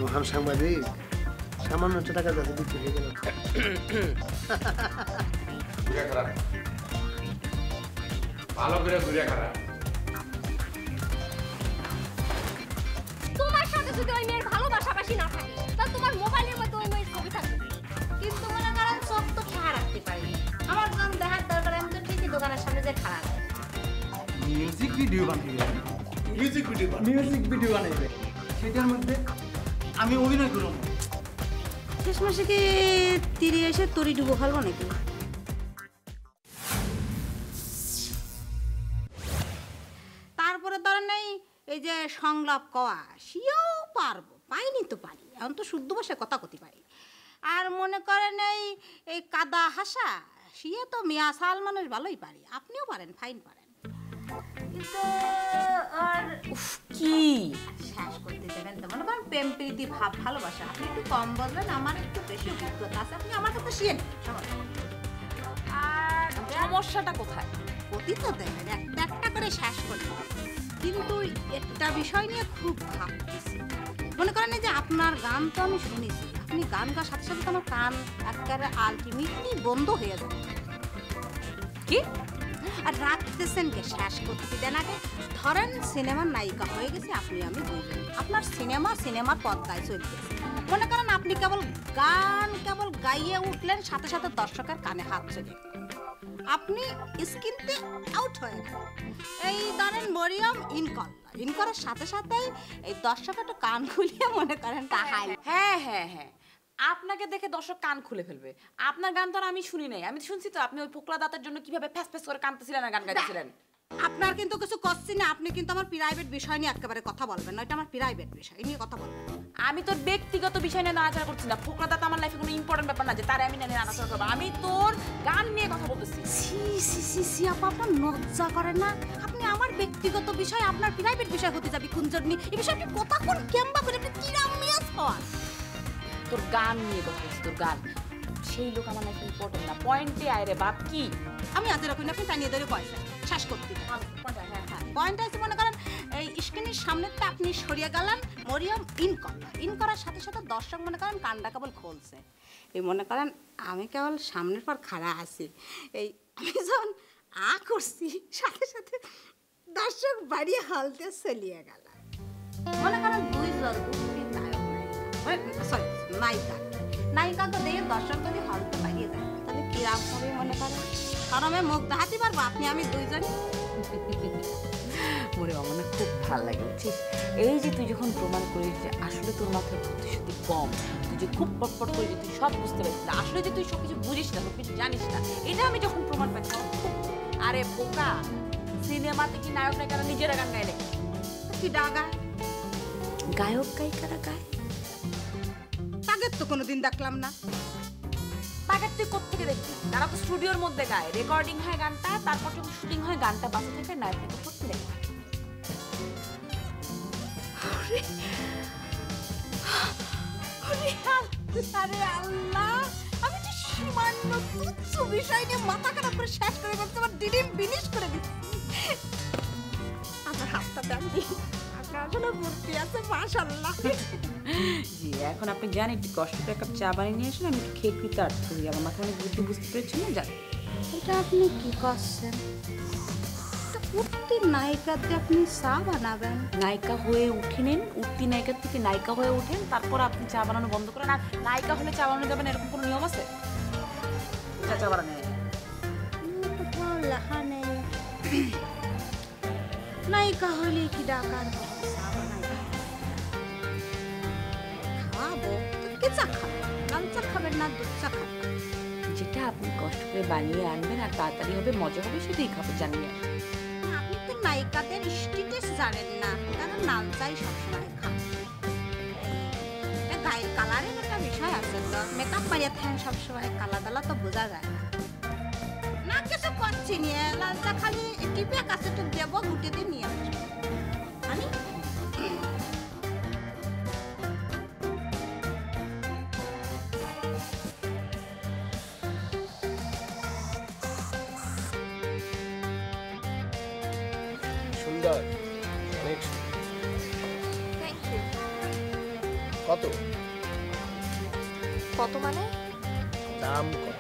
মহান সাংবাদিক সামান্য টাকার কাছে বিক্রি হয়ে গেল। ভালো করে ঘুরে খারাপ। তোমার সাথে যদি ওই মেয়ের ভালোবাসাবাসি না থাকে তাহলে তোমার মোবাইলের মধ্যে ওই মেয়ের ছবি থাকবে। কিন্তু মনে করেন সব তো খেয়া রাখতে পারি। আমার গান দেখার দরকার, আমি তো ঠিকই দোকানের সামনে যে খাড়া দেয়। মিউজিক ভিডিও বানাইবে, মিউজিক ভিডিও বানাইবে, সেটার মধ্যে আমি অভিনয় করব। শেষ মাসে কি তীরে এসে তরি ডুবো ফেলবো নাকি? তারপরে ধরেন এই যে সংলাপ কওয়া সেও পারবো, পাইনি তো পারি, এখন তো শুদ্ধ ভাষায় কথা কতি পারি। আর মনে করেন এই কাদা হাসা সে তো মিয়া সাল মানুষ ভালোই পারি, আপনিও পারেন, ফাইন পারেন। কিন্তু আর কি শেষ করতে দেবেন তো মনে করেন প্রেম প্রীতি ভাব ভালোবাসা আপনি একটু কম বলবেন, আমার একটু বেশি অভিজ্ঞতা আছে, আপনি আমার কাছে শিখেন। আর সমস্যাটা কোথায়? অতীত দেবেন একটা একটা করে শেষ করি, কিন্তু একটা বিষয় নিয়ে খুব ভাবতেছি। মনে করেন যে আপনার গান তো আমি শুনেছি, আপনি গান গাওয়ার সাথে সাথে আমার কান একেবারে আলটিমেটলি বন্ধ হয়ে যাবে। কি আর রাখতেছেন কে? শেষ করতে দেন আগে। ধরেন সিনেমার নায়িকা হয়ে গেছে আপনি, আমি দুইজন, আপনার সিনেমার পর্দায় চলছে। মনে করেন আপনি কেবল গাইয়ে উঠলেন, সাথে সাথে দর্শকের কানে হাত চলে গেল, আপনি স্ক্রিনতে আউট হয়ে গেলেন। এই ধরেন মরিয়ম ইন করার সাথে সাথেই এই দর্শক একটা কান খুলিয়ে মনে করেন তাহাই। হ্যাঁ হ্যাঁ হ্যাঁ, আপনাকে দেখে দর্শক কান খুলে ফেলবে। আপনার গান তো আর আমি শুনি নাই, আমি শুনছি তো আপনি ওই পোকলা দাঁতের জন্য কিভাবে ফ্যাস ফ্যাস করে কাঁদতেছিলেন আর গান গাইতেছিলেন। আপনার কিন্তু কিছু করছি না, আপনি কিন্তু আমার প্রাইভেট বিষয় নিয়ে একেবারে কথা বলবেন না, এটা আমার প্রাইভেট বিষয় নিয়ে কথা বলবেন। আমি তোর ব্যক্তিগত বিষয় নিয়ে নাড়াচাড়া করছি না। ফোকলা দাঁত আমার লাইফে কোনো ইম্পর্টেন্ট ব্যাপার না যে তারে আমি নাড়াচাড়া করবো। আমি তোর গান নিয়ে কথা বলতেছি। সি সি সি সি আপা, আপনার লজ্জা করেন না? আপনি আমার ব্যক্তিগত বিষয় আপনার প্রাইভেট বিষয় হতে যাবি কুঞ্জরনি, এই বিষয়ে আপনি কথা কোন কেমবা করে আপনি কিরাম মিয়াস হন? তোর গান নিয়ে কথা বলছি, তোর গান। সেই লোক আমার লাইফে ইম্পর্টেন্ট না, পয়েন্টে আয় রে বাপ। কি আমি আজ এরকম আপনি টানিয়ে ধরে পয়সা শেষ করতে পয়েন্ট আছে। মনে করেন এই স্ক্রিনের সামনেটা আপনি সরিয়ে গেলেন, মরিয়ম ইন করার সাথে সাথে দর্শক মনে করেন কানটা কেবল খুলছে। এই মনে করেন আমি কেবল সামনের পর খাড়া আছি, এই আমি যখন করছি সাথে সাথে দর্শক বাড়িয়ে হালতে চলিয়ে গেল। মনে করেন দুইজন নায়িকা তো দিয়ে দর্শক যদি হালতে বাড়িয়ে দেয় তাহলে কিরাম হবে মনে করেন? কারণে মুখ দেখাতে পারবো আপনি আমি দুইজন। মরে আমার না খুব ভালো লাগে, বুঝছিস? এই যে তুই যখন প্রমাণ করিস যে আসলে তোর মাথায় বুদ্ধিশুদ্ধি কম, তুই যে খুব পটপট করে যে তুই সব বুঝতে পারছিস না, আসলে যে তুই সব কিছু বুঝিস না, সব কিছু জানিস না, এটা আমি যখন প্রমাণ পাচ্ছি। আরে বোকা, সিনেমাতে কি নায়ক নায়িকারা নিজেরা গান গায় নাকি? কি ডাগা গায়ক গায়িকারা গায়, তাদের তো কোনোদিন দেখলাম না। তাকে তুই কোত্থেকে দেখবি? তারা তো স্টুডিওর মধ্যে গায়, রেকর্ডিং হয় গানটা, তারপর যখন শুটিং হয় গানটা বাসা থেকে নায়ককে করতে দেখে। আরে আল্লাহ, আমি যে সামান্য তুচ্ছ বিষয় নিয়ে মাথা খারাপ করে শেষ করে ফেলতে আমার ডিডিম ফিনিশ করে দিচ্ছি। আমার হাতটা দেন দি, আপনার আসলে মূর্তি আছে মাশাআল্লাহ। জি, এখন আপনি জানেন একটু কষ্ট করে এক কাপ চা বানিয়ে নিয়ে আসেন, আমি একটু খেয়ে কৃতার্থ হই। আমার মাথায় অনেক বুদ্ধি বুঝতে পেরেছি না, জান? এটা আপনি কি করছেন? উঠতি নায়িকা দিয়ে আপনি চা বানাবেন? নায়িকা হয়ে উঠে নেন, উঠতি নায়িকার থেকে নায়িকা হয়ে ওঠেন, তারপর আপনি চা বানানো বন্ধ করেন। আর নায়িকা হলে চা বানানো যাবেন এরকম কোনো নিয়ম আছে? চা বানানো লেখা নেই। নায়িকা হলে কি ডাকার খাওয়াবো? কি চা খাবেন? লাল চা খাবেন না দুধ চা খাবেন? যেটা আপনি কষ্ট করে বানিয়ে আনবেন আর তাড়াতাড়ি হবে, মজা হবে, সেটাই খাবেন জানিয়ে। আপনি তো নায়িকাদের স্ট্যাটাস জানেন না, কারণ লাল চাই সবসময় খান। গায়ের কালারের একটা বিষয় আছে তো, মেকআপ মারিয়ে থাকেন সবসময়, কালা টালা তো বোঝা যায় না। না কিছু করছি নিয়ে লাল চা খালি টিপে কাছে তো দেবো, গুটে দিয়ে নিয়ে আসবো। আমি সুন্দর, অনেক থ্যাংক ইউ। কত? কত মানে? দাম কত?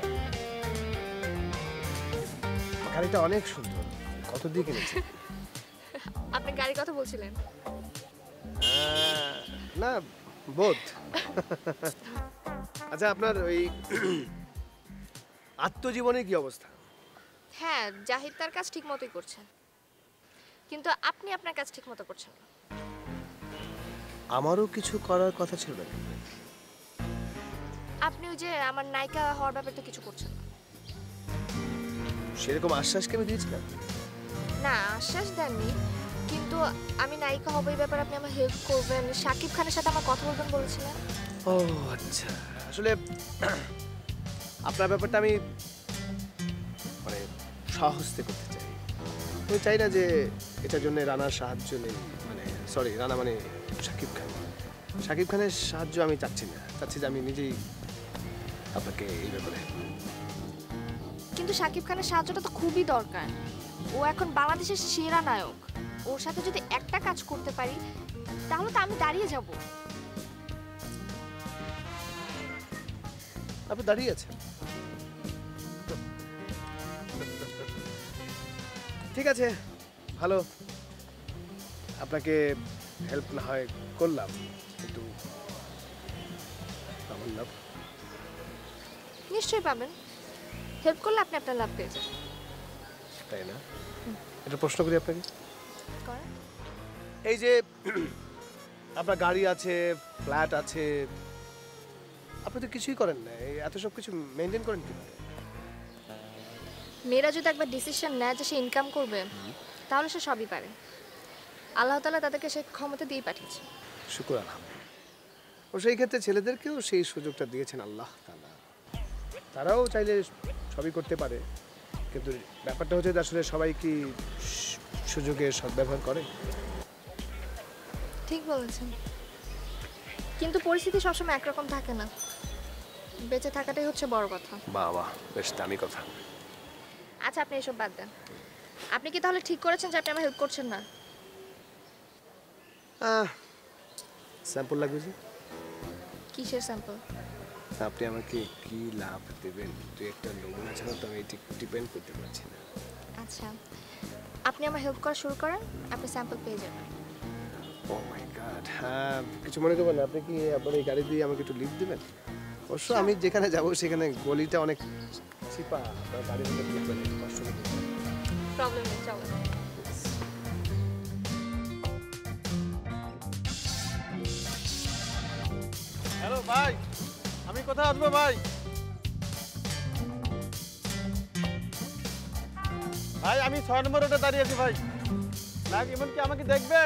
গাড়িটা অনেক সুন্দর, কত দিয়ে কিনেছি? আপনি গাড়ির কথা বলছিলেন? না, বোধ। আচ্ছা, আপনার ওই আত্মজীবনের কি অবস্থা? হ্যাঁ, জাহিদ তার কাজ ঠিক মতোই করছেন, কিন্তু আপনি আপনার কাজ ঠিক মতো করছেন না। আমারও কিছু করার কথা ছিল না। আপনি ওই যে আমার নায়িকা হওয়ার ব্যাপারটা কিছু করছেন না। সেরকম আশ্বাস কি আমি দিয়েছিলাম? না, আশ্বাস দেননি, কিন্তু আমি নায়িকা হব এই ব্যাপারে আপনি আমার হেল্প করবেন, শাকিব খানের সাথে আমার কথা বলবেন বলেছিলেন। ও আচ্ছা, আসলে আপনার ব্যাপারটা আমি মানে সাহস্তে করতে চাই। আমি চাই না যে এটার জন্য রানার সাহায্য নেই, মানে সরি, রানা মানে শাকিব খান। শাকিব খানের সাহায্য আমি চাচ্ছি না, চাচ্ছি যে আমি নিজেই আপনাকে এই ব্যাপারে। কিন্তু শাকিব খানের সাহায্যটা তো খুবই দরকার। ও এখন বাংলাদেশের সেরা নায়ক, ওর সাথে যদি একটা কাজ করতে পারি তাহলে তো আমি দাঁড়িয়ে যাব। আপনি দাঁড়িয়ে আছেন? ঠিক আছে, ভালো, আপনাকে হেল্প না হয় করলাম, কিন্তু আমার লাভ নিশ্চয়ই পাবেন, হেল্প করলে আপনি আপনার লাভ পেয়ে যাবেন। তাই না? একটা প্রশ্ন করি আপনাকে। করেন। এই যে আপনার গাড়ি আছে, ফ্ল্যাট আছে, আপনি তো কিছুই করেন না, এই এত সব কিছু মেনটেন করেন কিভাবে? মেয়েরা যদি একবার ডিসিশন নেয় যে সে ইনকাম করবে, তাহলে সে সবই পারে। আল্লাহ তাআলা তাদেরকে সেই ক্ষমতা দিয়ে পাঠিয়েছে। শুকর আলহামদুলিল্লাহ। ও সেই ক্ষেত্রে ছেলেদেরকেও সেই সুযোগটা দিয়েছেন আল্লাহ তাআলা। তারাও চাইলে সবই করতে পারে, কিন্তু ব্যাপারটা হচ্ছে যে আসলে সবাই কি সুযোগের সদ্ব্যবহার করে? ঠিক বলেছেন, কিন্তু পরিস্থিতি সবসময় একরকম থাকে না, বেঁচে থাকাটাই হচ্ছে বড় কথা। বাহ বাহ, বেশ দামি কথা। আচ্ছা, আপনি এসব বাদ দেন। আপনি কি তাহলে ঠিক করেছেন যে আপনি আমার হেল্প করছেন না? স্যাম্পল লাগবে যে? কিসের স্যাম্পল? আপনি আমাকে কি লাভ দেবেন, তুই একটা নমুনা ছাড়া তো আমি ঠিক ডিপেন্ড করতে পারছি না। আচ্ছা, আপনি আমার হেল্প করা শুরু করেন, আপনি স্যাম্পল পেয়ে যাবেন। ও মাই গড, হ্যাঁ, কিছু মনে করবেন না, আপনি কি আপনার এই গাড়ি দিয়ে আমাকে একটু লিফট দেবেন? অবশ্য আমি যেখানে যাব সেখানে গলিটা অনেক চিপা, আপনার গাড়ি মধ্যে ঢুকবেন, কষ্ট হবে। প্রবলেম নেই, চলো। হ্যালো ভাই, আমি কোথায় আসবো ভাই? ভাই আমি 6 নম্বর রোডে দাঁড়িয়ে আছি ভাই। লাগ এমন কি আমাকে দেখবে?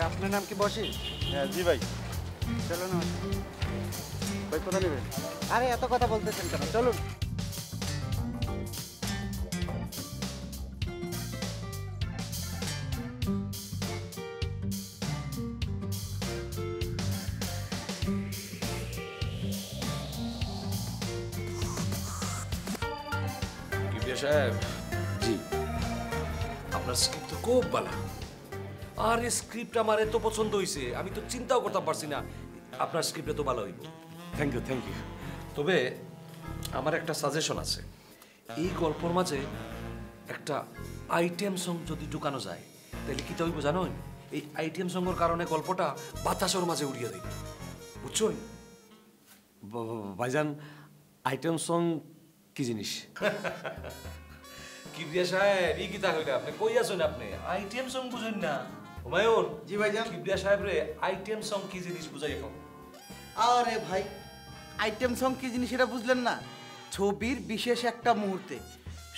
আপনার নাম কি বসি? হ্যাঁ জি ভাই। চলো না ভাই, কোথা নেবেন? আরে এত কথা বলতেছেন কেন, চলুন। কিবরিয়া সাহেব, জি, আপনার স্ক্রিপ্ট তো খুব ভালো। আর এই স্ক্রিপ্ট আমার এত পছন্দ হয়েছে, আমি তো চিন্তাও করতে পারছি না আপনার স্ক্রিপ্ট এত ভালো হইব। Thank you, thank you. তবে আমার একটা সাজেশন আছে, এই গল্পর মাঝে একটা আইটেম সং যদি ঢুকানো যায় তাহলে কি হইব জানো? এই আইটেম সঙ্গের কারণে গল্পটা বাতাসের মাঝে উড়িয়ে দেবে, বুঝছেন? ভাইজান, আইটেম সং কি জিনিস? কিবরিয়া সাহেব, ই কিতা কইলা আপনি? কই আছেন আপনি? আইটেম সং বুঝেন না? হুমায়ুন। জি ভাইজান। কিবরিয়া সাহেব রে আইটেম সং কি জিনিস বুঝাই এখন। আরে ভাই, আইটেম সং কি জিনিস এটা বুঝলেন না? ছবির বিশেষ একটা মুহূর্তে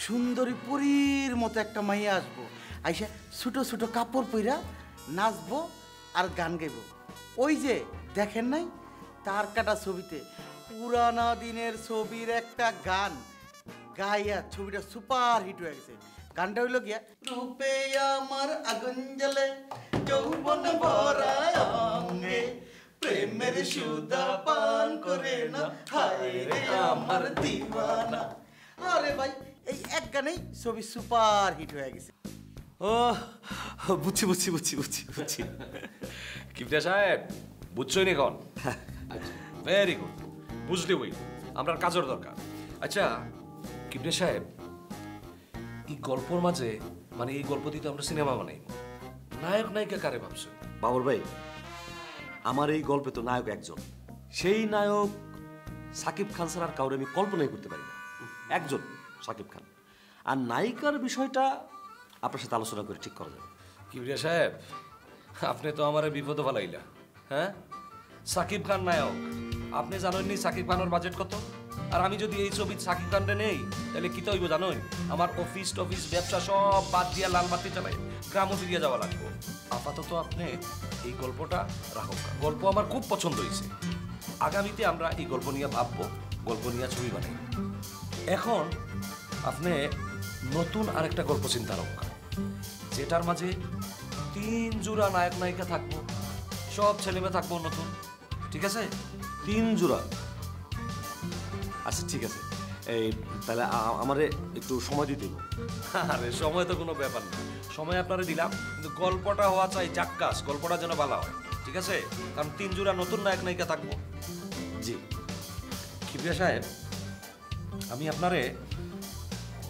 সুন্দরী পরীর মতো একটা মাইয়া আসবো, আইসা ছোটো ছোটো কাপড় পইরা নাচবো আর গান গাইবো। ওই যে দেখেন নাই তার কাটা ছবিতে পুরানা দিনের ছবির একটা গান গাইয়া ছবিটা সুপার হিট হয়ে গেছে। গানটা হইলো গিয়া রূপে আমার আগুন জ্বলে যৌবন ভরা অঙ্গে প্রেমের সুদা পান করে না হায় রে আমার দিওয়ানা। আরে ভাই এই এক গানেই ছবি সুপার হিট হয়ে গেছে। ও বুঝছি বুঝছি বুঝছি বুঝছি বুঝছি কিপটা সাহেব বুঝছই নি কোন ভেরি গুড বুঝলি ওই আমরা কাজের দরকার। আচ্ছা কিপটা সাহেব এই গল্পর মাঝে মানে এই গল্প দিয়ে তো আমরা সিনেমা বানাই, নায়ক নায়িকা কারে ভাবছো? বাবর ভাই, আমার এই গল্পে তো নায়ক একজন, সেই নায়ক সাকিব খান স্যার আর কাউরে আমি কল্পনাই করতে পারি না, একজন সাকিব খান। আর নায়িকার বিষয়টা আপনার সাথে আলোচনা করে ঠিক করা যাবে। কিবরিয়া সাহেব আপনি তো আমার বিপদে ফেলাইলা। হ্যাঁ, সাকিব খান নায়ক, আপনি জানেননি সাকিব খানের বাজেট কত? আর আমি যদি এই ছবি সাকিব খানরে নেই তাহলে কি তো হইব জানোই? আমার অফিস টফিস ব্যবসা সব বাদ দিয়া লাল বাতি চালাই গ্রামও ফিরিয়ে যাওয়া লাগবে। আপাতত আপনি এই গল্পটা রাখো, গল্প আমার খুব পছন্দ হয়েছে। আগামীতে আমরা এই গল্প নিয়ে ভাববো, গল্প নিয়ে ছবি বানাই। এখন আপনি নতুন আরেকটা গল্প চিন্তা রাখা, যেটার মাঝে 3 জোড়া নায়ক নায়িকা থাকবো, সব ছেলেমেয়ে থাকবো নতুন, ঠিক আছে? 3 জোড়া? আচ্ছা ঠিক আছে, এই তাহলে আমারে একটু সময় দিতে হবে। আরে সময় তো কোনো ব্যাপার না, সময় আপনারা দিলাম, কিন্তু গল্পটা হওয়া চাই জাক্কাস, গল্পটা যেন ভালো হয়, ঠিক আছে? কারণ 3 জোড়া নতুন নায়ক নায়িকা থাকবো। জি কিবরিয়া সাহেব, আমি আপনারে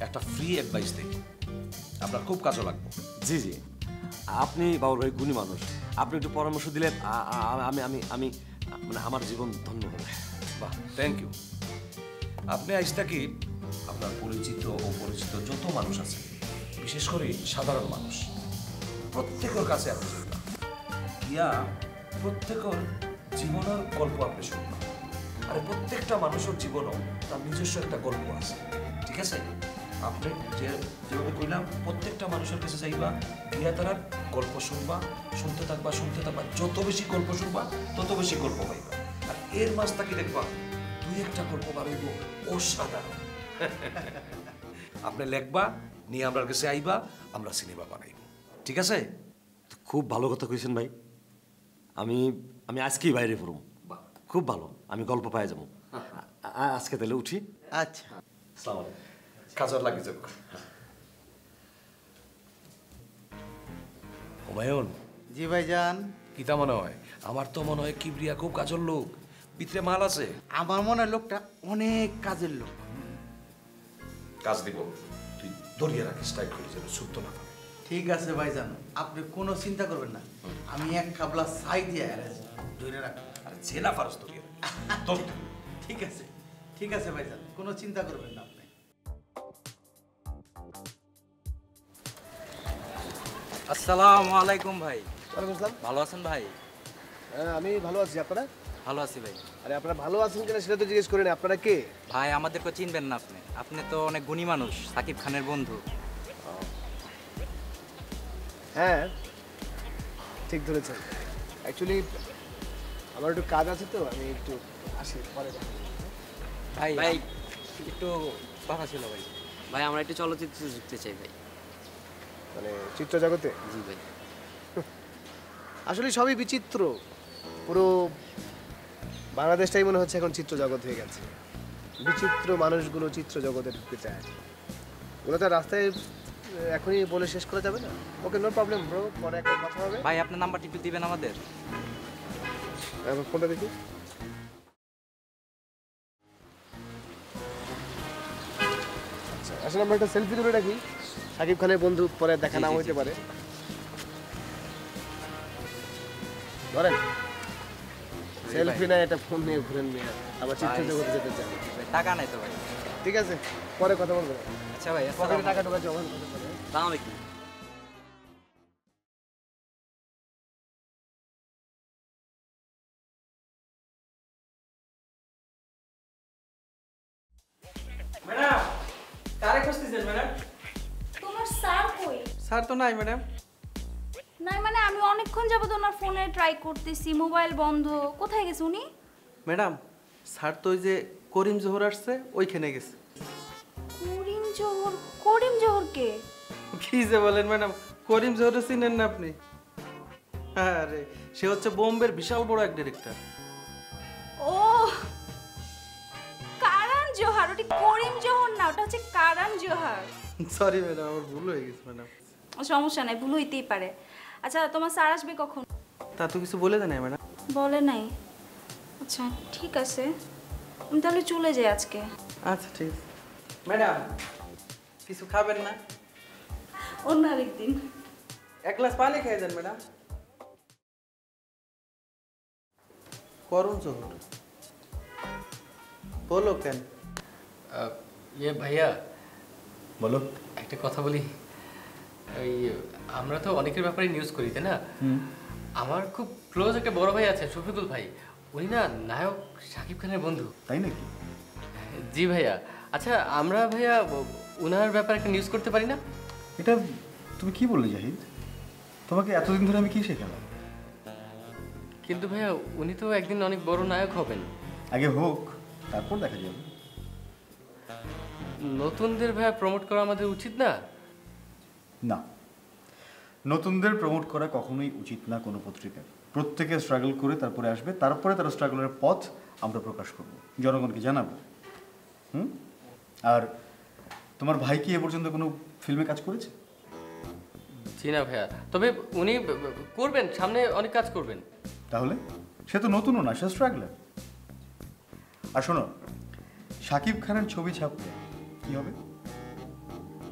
একটা ফ্রি অ্যাডভাইস দিই, আপনার খুব কাজে লাগবে। জি জি, আপনি বাবুর ভাই গুণী মানুষ, আপনি একটু পরামর্শ দিলে আমি আমি আমি মানে আমার জীবন ধন্য হবে। বাহ, থ্যাংক ইউ। আপনি আজ থাকি আপনার পরিচিত ও পরিচিত যত মানুষ আছে, বিশেষ করে সাধারণ মানুষ, প্রত্যেকের কাছে আপনি শুনবেন, ইয়া প্রত্যেকের জীবনের গল্প আপনি শুনবেন। আর প্রত্যেকটা মানুষের জীবনও তার নিজস্ব একটা গল্প আছে, ঠিক আছে? আপনি যেভাবে কইলাম প্রত্যেকটা মানুষের কাছে যাইবা, গিয়া তারা গল্প শুনবা, শুনতে থাকবা, যত বেশি গল্প শুনবা তত বেশি গল্প পাইবা। আর এর মাঝ থাকি দেখবা 2-1টা গল্প বাড়াইব অসাধারণ। আপনি লেখবা, নিয়ে আমার কাছে আইবা, আমরা সিনেমা বানাইব, ঠিক আছে? খুব ভালো কথা কইছেন ভাই, আমি আমি আজকেই বাইরে পড়ব। খুব ভালো, আমি গল্প পাই যাবো। আজকে তাহলে উঠি। আচ্ছা, আসসালামু আলাইকুম। কাজর লাগে যাক। হুমায়ুন। জি ভাইজান। কিতা মনে হয়? আমার তো মনে হয় কিবরিয়া খুব কাজের লোক, ভিতরে মাল আছে। আমার মনে হয় লোকটা অনেক কাজের লোক। কাজ দিব, তুই দরিয়া রাখিস টাইট করে যেন সুপ্ত না পাবে। ঠিক আছে ভাইজান, আপনি কোনো চিন্তা করবেন না, আমি এক খাবলা ছাই দিয়ে ধরে রাখি। আর জেলা ফারস দরিয়া ঠিক আছে, ঠিক আছে ভাইজান, কোনো চিন্তা করবেন না আপনি। আসসালামু আলাইকুম ভাই। ওয়ালাইকুম আসসালাম। ভালো আছেন ভাই? হ্যাঁ আমি ভালো আছি, আপনারা? ভালো আছি ভাই। আরে আপনারা ভালো আছেন কিনা সেটা তো জিজ্ঞেস করেন, আপনারা কে? ভাই আমাদেরকে চিনবেন না আপনি, আপনি তো অনেক গুণী মানুষ, সাকিব খানের বন্ধু। হ্যাঁ ঠিক ধরেছেন, অ্যাকচুয়ালি আমার একটু কাজ আছে তো আমি একটু আসি, পরে ভাই ভাই একটু কথা ছিল ভাই। ভাই আমরা একটু চলচ্চিত্র যুক্তে চাই ভাই। মানে চিত্র জগতে? জি ভাই। আসলে সবই বিচিত্র, পুরো বাংলাদেশটাই মনে হচ্ছে এখন চিত্র জগৎ হয়ে গেছে। বিচিত্র মানুষগুলো চিত্র জগতে ঢুকতে চায়, ওগুলো তো রাস্তায় এখনই বলে শেষ করা যাবে না। ওকে, নো প্রবলেম ব্রো, পরে একটা কথা হবে। ভাই আপনার নাম্বারটা একটু দিবেন আমাদের? ফোনটা দেখি। আচ্ছা, আসলে আমরা একটা সেলফি তুলে রাখি, সাকিব খানের বন্ধু, পরে দেখা নাও হইতে পারে। ধরেন সেলফি না, এটা ফোন নিয়ে ঘুরেন নিয়ে আবার চিত্র জগতে যেতে চান। টাকা নাই তো ভাই। ঠিক আছে, পরে কথা বলবো। আচ্ছা ভাই, পকেটে টাকা ঢোকা জমা করতে পারে। আসসালামু আলাইকুম। ম্যাডাম, কারে খুঁজতেছেন ম্যাডাম? তোমার স্যার কই? স্যার তো নাই ম্যাডাম। নাই মানে আমি অনেকক্ষণ যাবত ওনার ফোনে ট্রাই করতেছি, মোবাইল বন্ধ। কোথায় গেছে উনি? ম্যাডাম স্যার তো ওই যে করিম জোহর আসছে ওইখানে গেছে। করিম জোহর কে? কি যে বলেন ম্যাডাম, করিম জোহর চিনেন না আপনি? আরে সে হচ্ছে বোম্বের বিশাল বড় এক ডিরেক্টর। ও কারণ জোহার, ওটা করিম জোহর না, ওটা হচ্ছে কারণ জোহার। সরি ম্যাডাম, আমার ভুল হয়ে গেছে ম্যাডাম। সমস্যা নাই, ভুল হইতেই পারে। আচ্ছা তোমার স্যার আসবে কখন? তা তো কিছু বলে দেন ম্যাডাম। বলে নাই? আচ্ছা ঠিক আছে, আমি তাহলে চলে যাই আজকে। আচ্ছা ঠিক আছে ম্যাডাম, কিছু খাবেন না? অন্য আরেকদিন। এক গ্লাস পানি খেয়ে যান ম্যাডাম। করুন জোহর বলো কেন? ভাইয়া বলো। একটা কথা বলি, এই আমরা তো অনেকের ব্যাপারে নিউজ করি তাই না? আমার খুব ক্লোজ একটা বড় ভাই আছে, শফিকুল ভাই, উনি না নায়ক শাকিব খানের বন্ধু। তাই নাকি? জি ভাইয়া। আচ্ছা আমরা ভাইয়া ওনার ব্যাপারে একটা নিউজ করতে পারি না? এটা তুমি কি বললে জাহিদ? তোমাকে এতদিন ধরে আমি কি শেখালাম? কিন্তু ভাইয়া উনি তো একদিন অনেক বড় নায়ক হবেন। আগে হোক, তারপর দেখা যাবে। নতুনদের ভাইয়া প্রমোট করা আমাদের উচিত না? না, নতুনদের প্রমোট করা কখনোই উচিত না কোনো পত্রিকার। প্রত্যেকে স্ট্রাগল করে তারপরে আসবে, তারপরে তার স্ট্রাগলের পথ আমরা প্রকাশ করব, জনগণকে জানাবো। আর তোমার ভাই কি এ পর্যন্ত কোনো ফিল্মে কাজ করেছে? জি না ভাইয়া, তবে উনি করবেন, সামনে অনেক কাজ করবেন। তাহলে সে তো নতুনও না, সে স্ট্রাগলার। আর শোনো, শাকিব খানের ছবি ছাপলে কি হবে?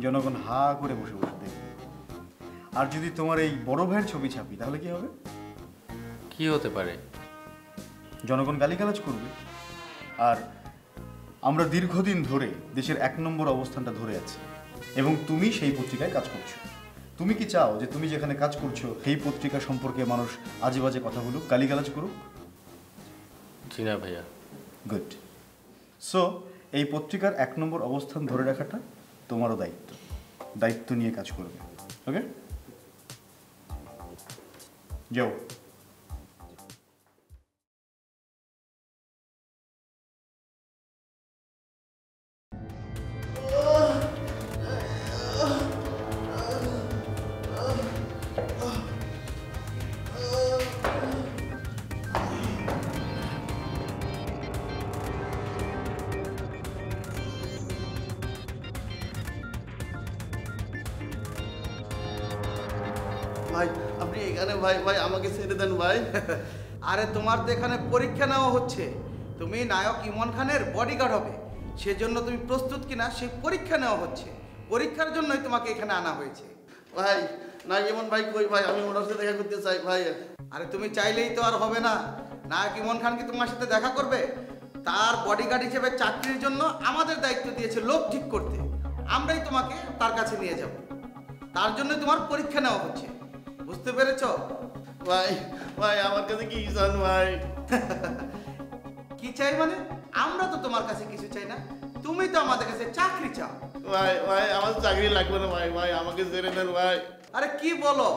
জনগণ হা করে বসে বসে দেখবে। আর যদি তোমার এই বড় ভাইয়ের ছবি ছাপি তাহলে কি হবে? কি হতে পারে? জনগণ গালিগালাজ করবে। আর আমরা দীর্ঘদিন ধরে দেশের 1 নম্বর অবস্থানটা ধরে আছি, এবং তুমি সেই পত্রিকায় কাজ করছো। তুমি কি চাও যে তুমি যেখানে কাজ করছো সেই পত্রিকা সম্পর্কে মানুষ আজে বাজে কথা বলুক, গালিগালাজ করুক? জি না ভাইয়া। গুড। সো এই পত্রিকার 1 নম্বর অবস্থান ধরে রাখাটা তোমারও দায়িত্ব নিয়ে কাজ করবে। ওকে, যাও। ভাই আপনি এখানে? ভাই ভাই আমাকে ছেড়ে দেন ভাই। আরে তোমার তো এখানে পরীক্ষা নেওয়া হচ্ছে, তুমি নায়ক ইমন খানের বডিগার্ড হবে, সেজন্য তুমি প্রস্তুত কিনা সেই পরীক্ষা নেওয়া হচ্ছে। পরীক্ষার জন্যই তোমাকে এখানে আনা হয়েছে। ভাই নায়ক ইমন ভাই কই ভাই? আমি ওনার সাথে দেখা করতে চাই ভাই। আরে তুমি চাইলেই তো আর হবে না। নায়ক ইমন খান কি তোমার সাথে দেখা করবে? তার বডিগার্ড হিসেবে চাকরির জন্য আমাদের দায়িত্ব দিয়েছে লোক ঠিক করতে, আমরাই তোমাকে তার কাছে নিয়ে যাব। তার জন্য তোমার পরীক্ষা নেওয়া হচ্ছে, বুঝতে পেরেছ? ভাই ভাই আমার কাছে কি চান ভাই? কি চাই মানে? আমরা তো তোমার কাছে কিছু চাই না, তুমি তো আমাদের কাছে চাকরি চাও। ভাই ভাই আমার চাকরি লাগবে না ভাই, ভাই আমাকে ছেড়ে দেন ভাই। আরে কি বলো?